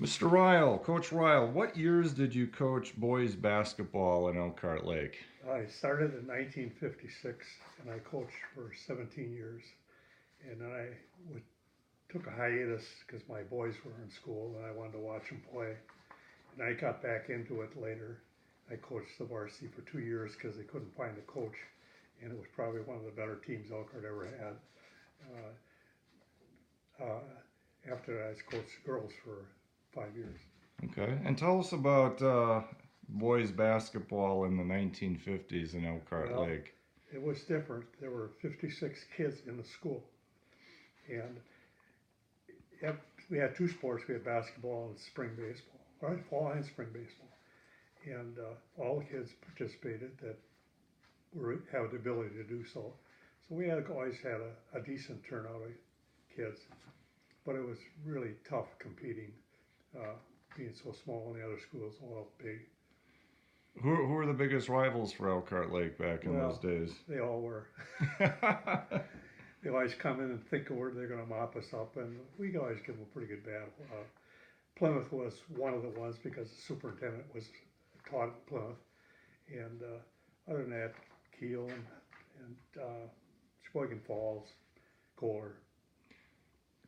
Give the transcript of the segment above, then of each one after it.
Mr. Reil, Coach Reil, what years did you coach boys basketball in Elkhart Lake? I started in 1956 and I coached for 17 years. And then would, took a hiatus because my boys were in school and I wanted to watch them play. And I got back into it later. I coached the varsity for 2 years because they couldn't find a coach. And it was probably one of the better teams Elkhart ever had. After that, I coached girls for 5 years. Okay, and tell us about boys basketball in the 1950s in Elkhart Well, Lake. it was different. There were 56 kids in the school. And we had two sports. We had basketball and spring baseball, right? Fall and spring baseball. And all the kids participated that have the ability to do so. So we had always had a decent turnout of kids, but it was really tough competing, uh, being so small and the other schools all big. Who were the biggest rivals for Elkhart Lake back in those Well, days? they all were. They always come in and think they're going to mop us up, and we could always give them a pretty good battle. Plymouth was one of the ones because the superintendent was taught at Plymouth, and other than that, Kiel and Sheboygan Falls, Kohler.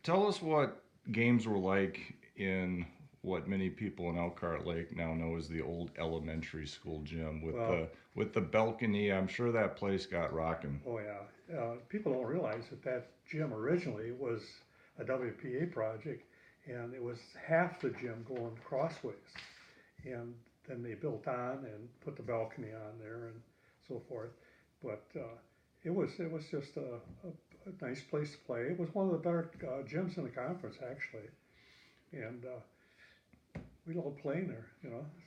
Tell us what games were like in what many people in Elkhart Lake now know as the old elementary school gym with Well, the balcony. I'm sure that place got rocking. oh yeah, people don't realize that gym originally was a WPA project, and it was half the gym going crossways, and then they built on and put the balcony on there and so forth. But it was just a nice place to play. It was one of the better gyms in the conference actually, and we loved playing there.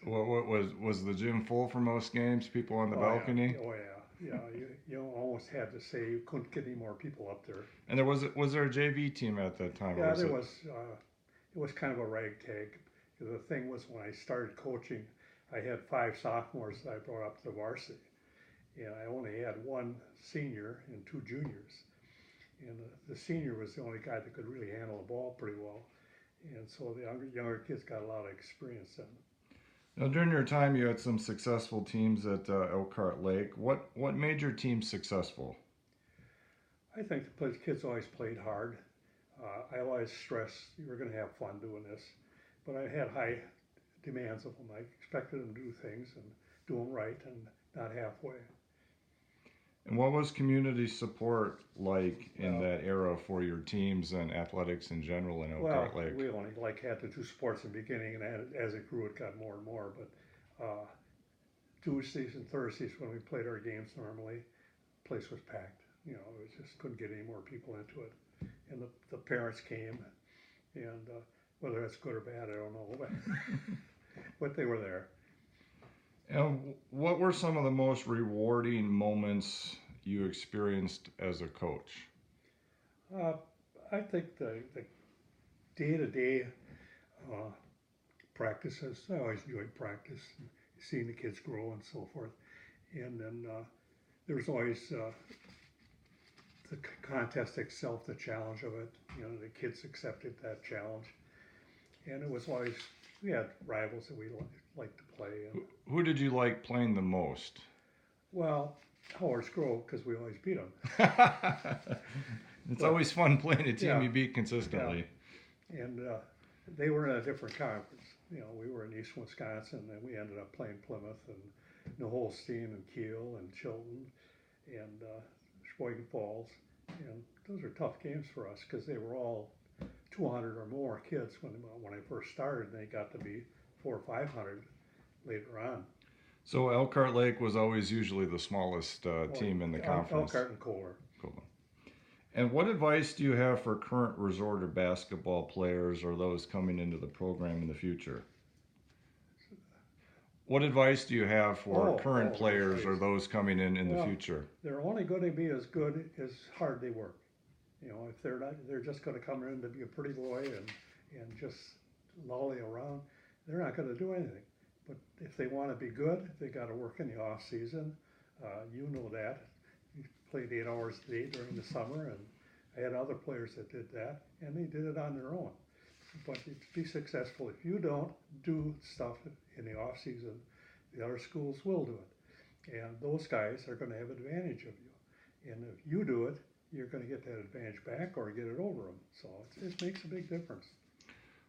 What was the gym full for most games? People on the Oh yeah, balcony, oh yeah, yeah. You almost had to say you couldn't get any more people up there. and was there a JV team at that time, or Yeah, was there it? was. It was kind of a ragtag. The thing was, when I started coaching, I had five sophomores that I brought up to the varsity, and I only had one senior and two juniors. And the senior was the only guy that could really handle the ball pretty well, and so the younger kids got a lot of experience then. Now, during your time, you had some successful teams at Elkhart Lake. What made your team successful? I think the kids always played hard. I always stressed you were going to have fun doing this, but I had high demands of them. I expected them to do things and do them right and not halfway. And what was community support like in Well, that era for your teams and athletics in general in well, Elkhart Lake? we only had the two sports in the beginning, and as it grew, it got more and more. But Tuesdays and Thursdays when we played our games normally, the place was packed. We just couldn't get any more people into it, and the parents came, and whether that's good or bad, I don't know, but they were there. And what were some of the most rewarding moments you experienced as a coach? Uh, I think the day-to-day uh, practices. I always enjoyed practice, and seeing the kids grow and so forth. And then there was always the contest itself, the challenge of it. The kids accepted that challenge, and it was always we had rivals that we liked to play. And Who did you like playing the most? well, Howard's Grove because we always beat them. It's But always fun playing a team yeah, you beat yeah, consistently. and they were in a different conference. We were in East Wisconsin, and we ended up playing Plymouth and New Holstein and Kiel and Chilton and Sheboygan Falls, and those are tough games for us because they were all 200 or more kids when I first started, and they got to be 400 or 500 later on. So Elkhart Lake was always usually the smallest Well, team in the conference. Elkhart and Kohler. Cool. And what advice do you have for current resort or basketball players or those coming into the program in the future? What advice do you have for current players or Please. those coming in the Well, future? they're only going to be as good as hard they work. If they're not, they're just going to come in to be a pretty boy and just lolly around. They're not going to do anything. But if they want to be good, they got to work in the off season. You know that. You played 8 hours a day during the summer, and I had other players that did that, and they did it on their own. But to be successful, if you don't do stuff in the off season, the other schools will do it. And those guys are gonna have advantage of you. And if you do it, you're gonna get that advantage back or get it over them. So it makes a big difference.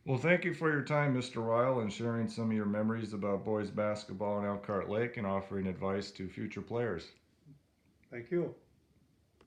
Well, thank you for your time, Mr. Reil, and sharing some of your memories about boys basketball in Elkhart Lake and offering advice to future players. Thank you.